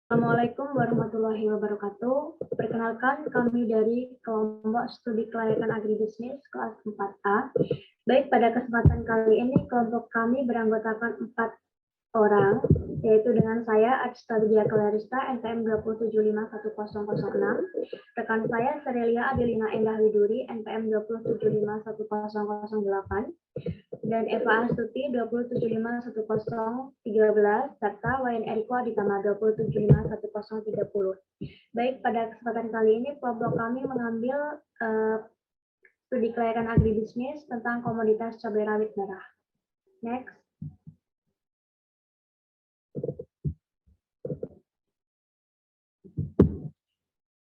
Assalamualaikum warahmatullahi wabarakatuh. Perkenalkan, kami dari kelompok studi kelayakan agribisnis kelas 4A. Baik, pada kesempatan kali ini kelompok kami beranggotakan 4 orang, yaitu dengan saya Arista Widya Clarista, NPM 2751006, rekan saya Serelia Adelina Endah Widuri, NPM 2751008, dan Eva Astuti 2751013, serta Wayan Eriko Aditama 2751030. Baik, pada kesempatan kali ini kelompok kami mengambil studi kelayakan agribisnis tentang komoditas cabai rawit merah. Next.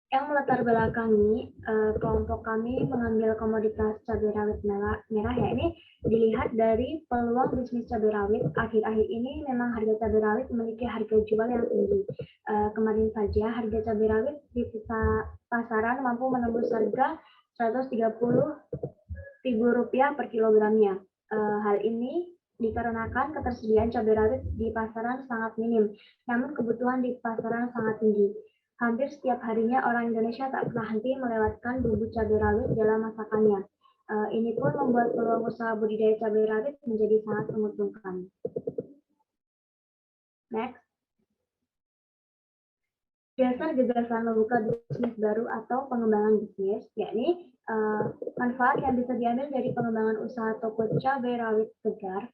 Yang melatar belakangi kelompok kami mengambil komoditas cabai rawit merah ya, ini dilihat dari peluang bisnis cabai rawit. Akhir-akhir ini memang harga cabai rawit memiliki harga jual yang tinggi. Kemarin saja harga cabai rawit di pasaran mampu menembus harga Rp130.000 per kilogramnya. Hal ini dikarenakan ketersediaan cabai rawit di pasaran sangat minim, namun kebutuhan di pasaran sangat tinggi. Hampir setiap harinya orang Indonesia tak pernah henti melewatkan bumbu cabai rawit dalam masakannya. Ini pun membuat peluang usaha budidaya cabai rawit menjadi sangat menguntungkan. Next. Dasar gagasan membuka bisnis baru atau pengembangan bisnis, yakni manfaat yang bisa diambil dari pengembangan usaha toko cabai rawit segar,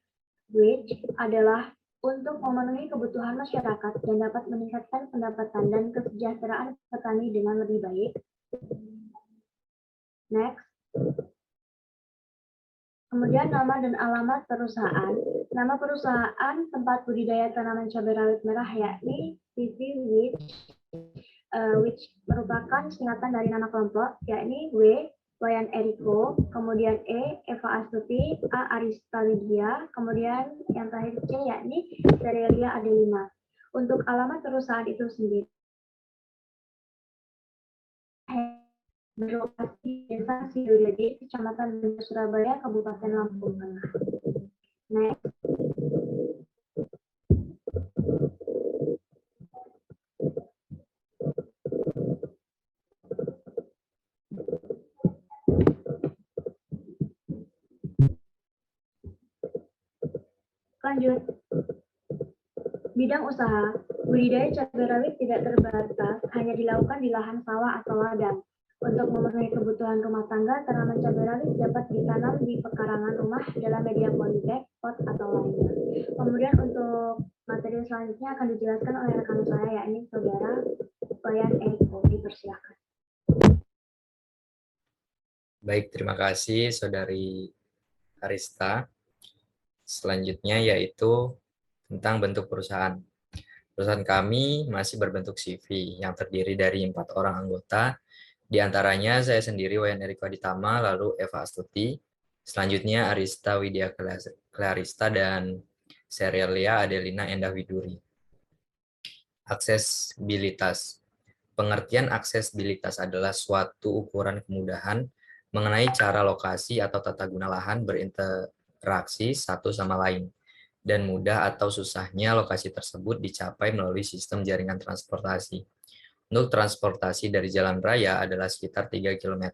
which adalah untuk memenuhi kebutuhan masyarakat dan dapat meningkatkan pendapatan dan kesejahteraan petani dengan lebih baik. Next. Kemudian nama dan alamat perusahaan. Nama perusahaan tempat budidaya tanaman cabai rawit merah yakni CV which merupakan singkatan dari nama kelompok, yakni W, Wayan Eriko, kemudian E, Eva Astuti, A, Arista Widya, kemudian yang terakhir C, yakni Serelia Adelina. Untuk alamat perusahaan itu sendiri, berlokasi di Desa Sidurede, Kecamatan Benda Surabaya, Kabupaten Lampung Tengah. Next. Lanjut. Bidang usaha, budidaya cabai rawit tidak terbatas hanya dilakukan di lahan sawah atau ladang. Untuk memenuhi kebutuhan rumah tangga, tanaman cabai rawit dapat ditanam di pekarangan rumah dalam media polybag, pot, atau lainnya. Kemudian untuk materi selanjutnya akan dijelaskan oleh rekan saya, yakni Saudara Wayan Eriko. Dipersilakan. Baik, terima kasih Saudari Arista. Selanjutnya yaitu tentang bentuk perusahaan. Perusahaan kami masih berbentuk CV yang terdiri dari 4 orang anggota. Di antaranya saya sendiri, Wayan Eriko Aditama, lalu Eva Astuti, selanjutnya Arista Widya Clarista, dan Serelia Adelina Endah Widuri. Aksesibilitas. Pengertian aksesibilitas adalah suatu ukuran kemudahan mengenai cara lokasi atau tata guna lahan berinteraksi satu sama lain, dan mudah atau susahnya lokasi tersebut dicapai melalui sistem jaringan transportasi. Untuk transportasi dari jalan raya adalah sekitar 3 km.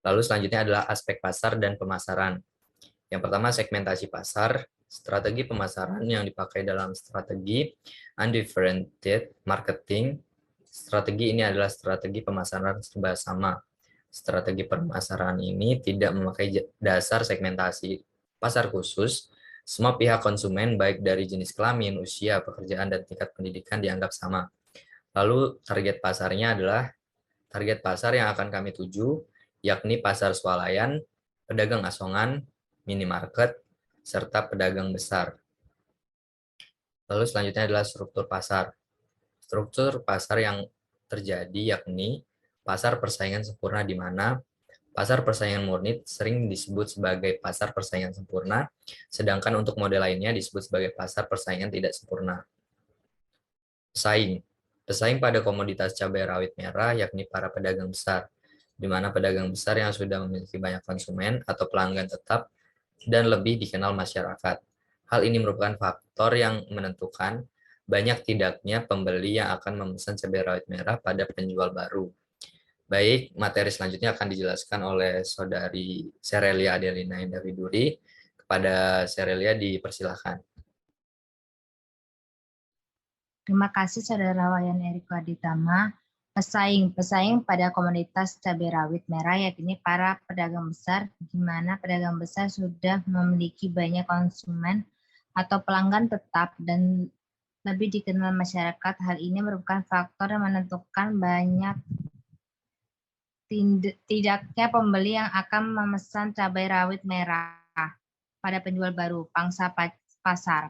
Lalu selanjutnya adalah aspek pasar dan pemasaran. Yang pertama, segmentasi pasar. Strategi pemasaran yang dipakai dalam strategi undifferentiated marketing. Strategi ini adalah strategi pemasaran serba sama. Strategi pemasaran ini tidak memakai dasar segmentasi pasar khusus. Semua pihak konsumen, baik dari jenis kelamin, usia, pekerjaan, dan tingkat pendidikan dianggap sama. Lalu target pasarnya adalah target pasar yang akan kami tuju, yakni pasar swalayan, pedagang asongan, minimarket, serta pedagang besar. Lalu selanjutnya adalah struktur pasar. Struktur pasar yang terjadi yakni pasar persaingan sempurna, di mana pasar persaingan murni sering disebut sebagai pasar persaingan sempurna, sedangkan untuk model lainnya disebut sebagai pasar persaingan tidak sempurna. Pesaing. Pesaing pada komoditas cabai rawit merah yakni para pedagang besar, di mana pedagang besar yang sudah memiliki banyak konsumen atau pelanggan tetap dan lebih dikenal masyarakat. Hal ini merupakan faktor yang menentukan banyak tidaknya pembeli yang akan memesan cabai rawit merah pada penjual baru. Baik, materi selanjutnya akan dijelaskan oleh Saudari Serelia Adelina Indah Widuri. Kepada Serelia dipersilahkan. Terima kasih Saudara Wayan Eriko Aditama. Pesaing pada komunitas cabai rawit merah yakni para pedagang besar, di mana pedagang besar sudah memiliki banyak konsumen atau pelanggan tetap dan lebih dikenal masyarakat. Hal ini merupakan faktor yang menentukan banyak tidaknya pembeli yang akan memesan cabai rawit merah pada penjual baru. Pangsa pasar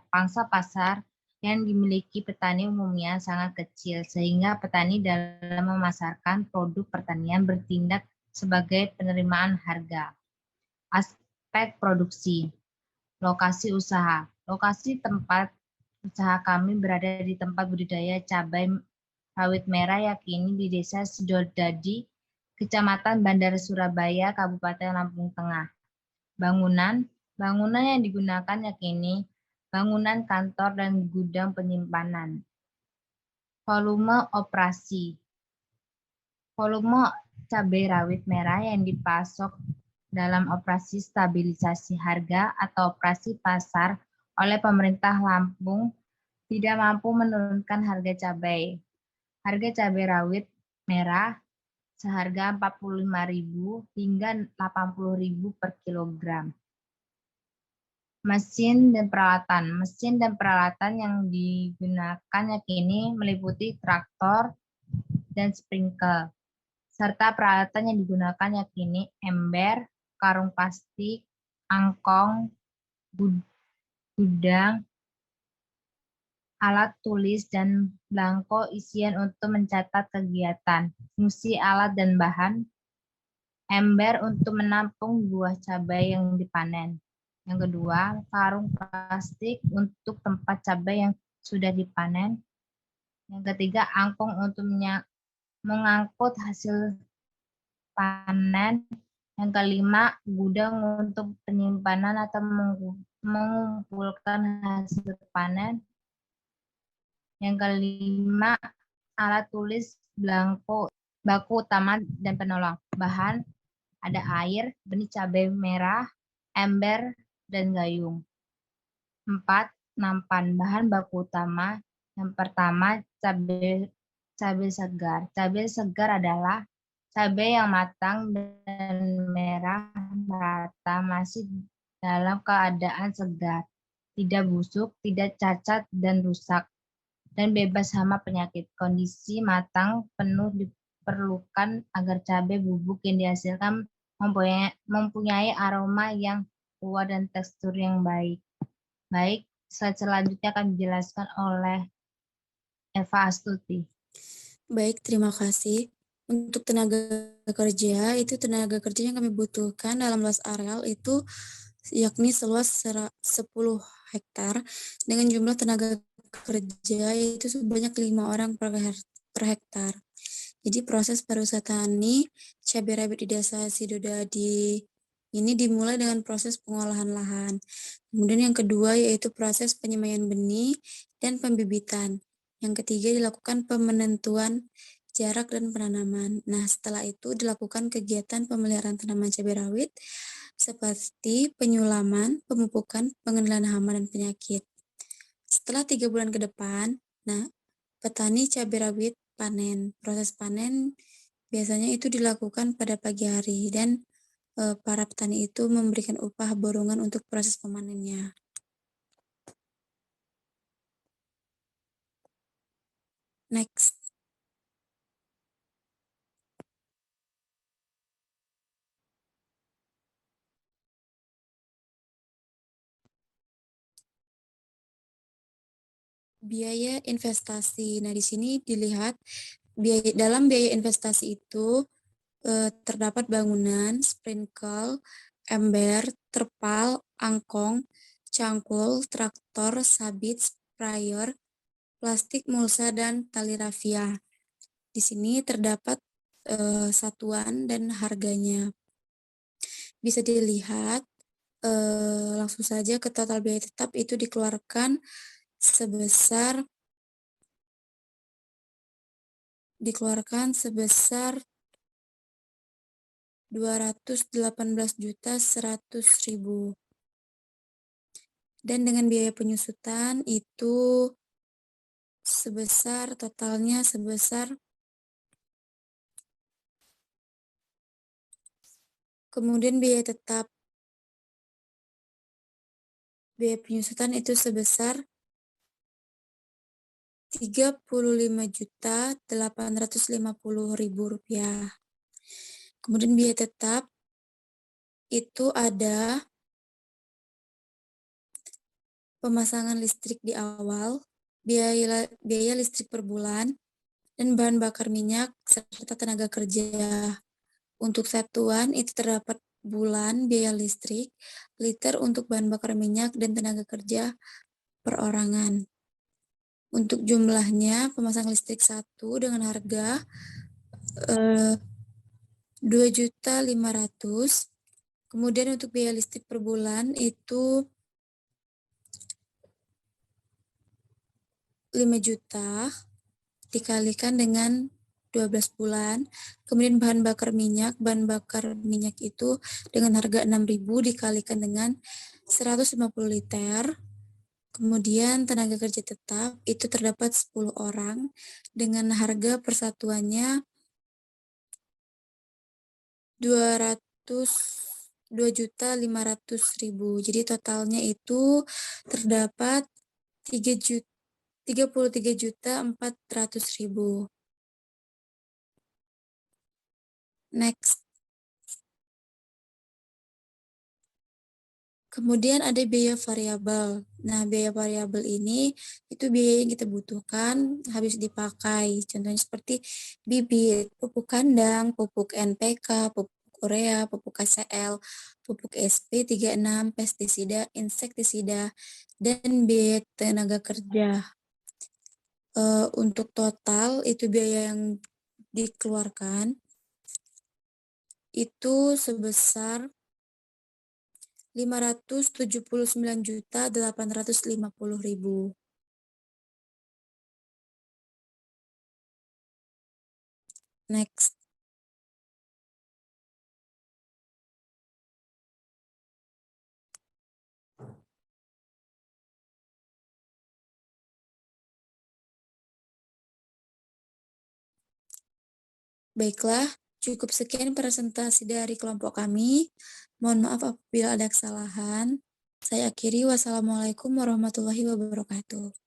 yang dimiliki petani umumnya sangat kecil, sehingga petani dalam memasarkan produk pertanian bertindak sebagai penerimaan harga. Aspek produksi, lokasi usaha. Lokasi tempat usaha kami berada di tempat budidaya cabai rawit merah yakni di Desa Sidodadi, Kecamatan Bandar Surabaya, Kabupaten Lampung Tengah. Bangunan yang digunakan yakni bangunan kantor dan gudang penyimpanan. Volume operasi. Volume cabai rawit merah yang dipasok dalam operasi stabilisasi harga atau operasi pasar oleh pemerintah Lampung tidak mampu menurunkan harga cabai. Harga cabai rawit merah seharga Rp45.000 hingga Rp80.000 per kilogram. Mesin dan peralatan yang digunakan yakni meliputi traktor dan sprinkler, serta peralatan yang digunakan yakni ember, karung plastik, angkong, gudang, alat tulis, dan belangko isian untuk mencatat kegiatan. Fungsi alat dan bahan, ember untuk menampung buah cabai yang dipanen. Yang kedua, karung plastik untuk tempat cabai yang sudah dipanen. Yang ketiga, angkong untuk mengangkut hasil panen. Yang kelima, gudang untuk penyimpanan atau mengumpulkan hasil panen. Yang kelima, alat tulis, belangko, baku utama, dan penolong. Bahan, ada air, benih cabai merah, ember, dan gayung. 4. Nampan. Bahan baku utama. Yang pertama, cabai segar. Cabai segar adalah cabai yang matang dan merah merata, masih dalam keadaan segar, tidak busuk, tidak cacat dan rusak, dan bebas hama penyakit. Kondisi matang penuh diperlukan agar cabai bubuk yang dihasilkan mempunyai aroma yang kuat dan tekstur yang baik. Baik, slide selanjutnya akan dijelaskan oleh Eva Astuti. Baik, terima kasih. Untuk tenaga kerja, itu tenaga kerja yang kami butuhkan dalam luas areal itu yakni seluas 10 hektar dengan jumlah tenaga kerja yaitu sebanyak 5 orang per hektar. Jadi proses pariwisata tani cabai rawit di Desa Sidodadi ini dimulai dengan proses pengolahan lahan. Kemudian yang kedua yaitu proses penyemaian benih dan pembibitan. Yang ketiga dilakukan pemenentuan jarak dan penanaman. Nah, setelah itu dilakukan kegiatan pemeliharaan tanaman cabai rawit seperti penyulaman, pemupukan, pengendalian hama dan penyakit. Setelah 3 bulan ke depan, nah, petani cabai rawit panen. Proses panen biasanya itu dilakukan pada pagi hari dan para petani itu memberikan upah borongan untuk proses pemanennya. Next. Biaya investasi. Nah, di sini dilihat dalam biaya investasi itu terdapat bangunan, sprinkle, ember, terpal, angkong, cangkul, traktor, sabit, sprayer, plastik mulsa, dan tali rafia. Di sini terdapat satuan dan harganya. Bisa dilihat langsung saja ke total biaya tetap itu dikeluarkan sebesar dikeluarkan sebesar 218.100.000. Dan dengan biaya penyusutan itu totalnya sebesar, kemudian biaya penyusutan itu sebesar Rp35.850.000. Kemudian biaya tetap itu ada pemasangan listrik di awal, biaya listrik per bulan, dan bahan bakar minyak serta tenaga kerja. Untuk satuan itu terdapat bulan biaya listrik, liter untuk bahan bakar minyak, dan tenaga kerja perorangan. Untuk jumlahnya, pemasang listrik 1 dengan harga 2.500.000. Kemudian untuk biaya listrik per bulan itu 5 juta dikalikan dengan 12 bulan. Kemudian bahan bakar minyak itu dengan harga 6.000 dikalikan dengan 150 liter. Kemudian tenaga kerja tetap itu terdapat 10 orang dengan harga persatuannya 2.500.000. Jadi totalnya itu terdapat 33.400.000. Next. Kemudian ada biaya variabel. Nah, biaya variabel ini itu biaya yang kita butuhkan habis dipakai. Contohnya seperti bibit, pupuk kandang, pupuk NPK, pupuk urea, pupuk KCL, pupuk SP36, pestisida, insektisida, dan biaya tenaga kerja. Untuk total itu biaya yang dikeluarkan itu sebesar 579.850.000. Next. Baiklah, cukup sekian presentasi dari kelompok kami. Mohon maaf apabila ada kesalahan. Saya akhiri. Wassalamualaikum warahmatullahi wabarakatuh.